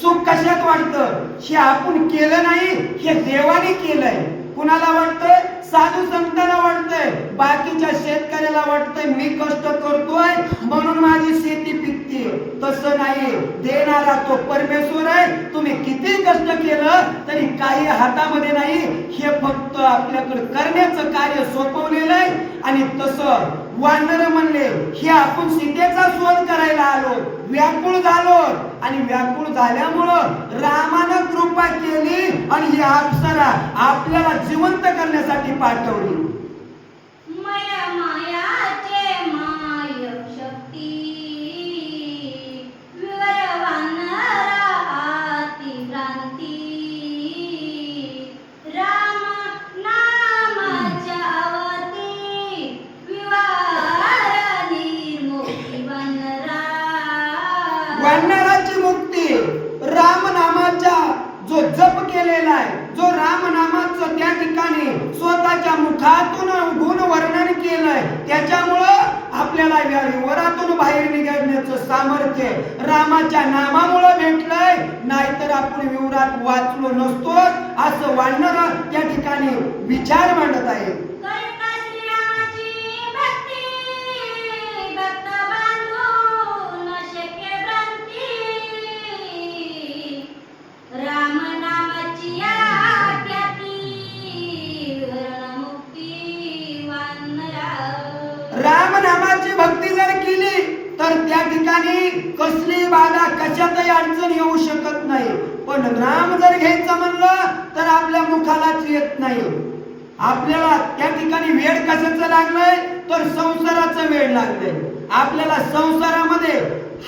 सुख कशात वाटतं? हे आपण केलं नाही, हे देवाने केलंय. कुणाला वाटतंय? साधू संतांना वाटतंय, बाकीच्या शेतकऱ्याला वाटतंय मी कष्ट करतोय म्हणून माझी शेती पिकते. तसं नाही, देणारा तो परमेश्वर आहे. तुम्ही किती कष्ट केलं तरी काही हातामध्ये नाही, हे फक्त आपल्याकडे करण्याचं कार्य सोपवलेलं आहे. आणि तसं वानर म्हणले, हे आपण सीतेचा शोध करायला आलो, व्याकुळ झालो. आणि व्याकुळ झाल्यामुळं रामानं कृपा केली आणि ही अप्सरा आपल्याला जिवंत करण्यासाठी पाठवली. माया मायाचे माय शक्ती विवर वानरा हाती क्रांती. राम नामाच्या अवती विवार निर्मुक्ती वानरा. वानराची मुक्ती राम नामाच्या जो जप केलेला आहे, जो राम नामाचं त्या ठिकाणी स्वतःच्या मुखातून गुण वर्णन केलंय, त्याच्यामुळं आपल्याला या विवरातून बाहेर निघण्याचं सामर्थ्य रामाच्या नामामुळं भेटलंय. नाहीतर आपण विवरात वाचलो नसतो, असं वानर त्या ठिकाणी विचार मांडत आहे. करता श्रीरामाची भक्ती भक्त बांधू न शक्य भ्रांती. राम नामाची आख्याती विहरण मुक्ती वानरा. राम नामाची भक्ती जर केली तर त्या ठिकाणी कसली बाधा कशातही अडचण येऊ शकत नाही. पण नाम जर घ्यायचं म्हणलं तर आपल्या मुखालाच येत नाही. आपल्याला त्या ठिकाणी वेळ कशाचं लागलंय तर संसाराचं वेळ लागलंय. आपल्याला संसारामध्ये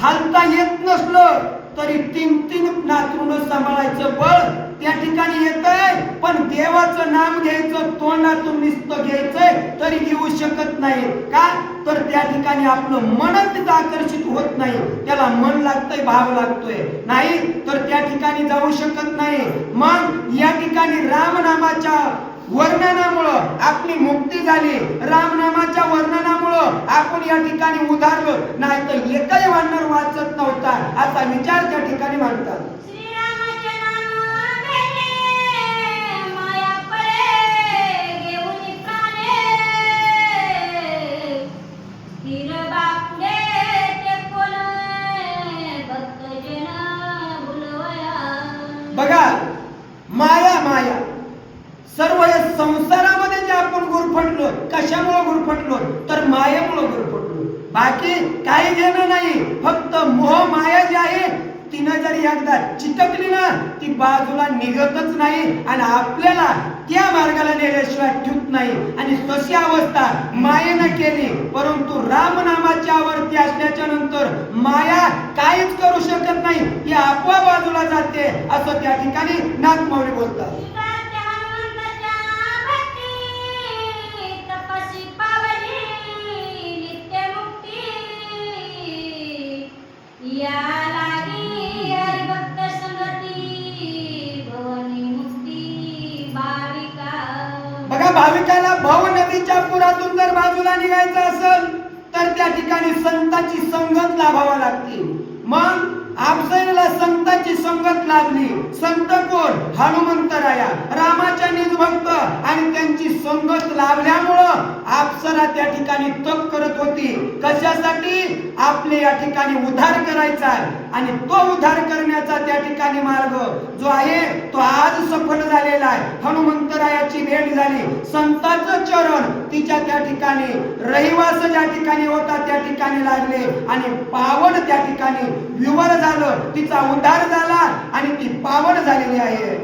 हालता येत नसलं तरी तीन नातरुंड सांभाळायचं बळ त्या ठिकाणी येतंय. पण देवाचं नाम घ्यायचं, तोंडातून नुसतं घ्यायचंय तरी घेऊ शकत नाही. का तर त्या ठिकाणी आपलं मनच तिथं आकर्षित होत नाही. त्याला मन लागतंय, भाव लागतोय, नाही तर त्या ठिकाणी जाऊ शकत नाही. मग या ठिकाणी रामनामाच्या वर्णनामुळं आपली मुक्ती झाली. रामनामाच्या वर्णनामुळं आपण या ठिकाणी उधारलो, नाही तर एकही वानर वाचत नव्हता असा विचार त्या ठिकाणी मांडतात. श्रीरामाचे नाम घेणे माया पळे घेऊन प्राणे. स्थिर बापुडे ते कोण भक्तजन भुलवया. बघा, माया माया सर्व या संसारामध्ये जे आपण गुरफटलो, कशामुळे गुरफटलो तर मायेमुळे गुरफटलो. बाकी काही घेणं नाही. फक्त मोह माया जी आहे तिनं जरी एकदा चिटकली ना ती बाजूला निघतच नाही आणि आपल्याला त्या मार्गाला नेल्याशिवाय ठेवत नाही. आणि तशी अवस्था मायेनं केली. परंतु रामनामाच्या वरती असल्याच्या नंतर माया काहीच करू शकत नाही, ती आपोआप बाजूला जाते असं त्या ठिकाणी नाथमाऊली बोलतात. बघा, भाविकाला भव नदीच्या पुरातून जर बाजूला निघायचं असेल तर त्या ठिकाणी संतांची संगत लाभावा लागते. मग अप्सरेला संतांची संगत लाभली. संत कोण? हनुमंतराया, रामाच्या निजभक्त. आणि त्यांची संगत लाभल्यामुळं अप्सरा त्या ठिकाणी तप करत होती. कशासाठी? आपले या ठिकाणी उद्धार करायचा आहे. आणि तो उद्धार करण्याचा त्या ठिकाणी मार्ग जो आहे तो आज सफल झालेला आहे. हनुमंतरायाची भेट झाली. संतांचं चरण तिच्या त्या ठिकाणी रहिवास ज्या ठिकाणी होता त्या ठिकाणी लागले आणि पावन त्या ठिकाणी विवर झालं. तिचा उद्धार झाला आणि ती पावन झालेली आहे.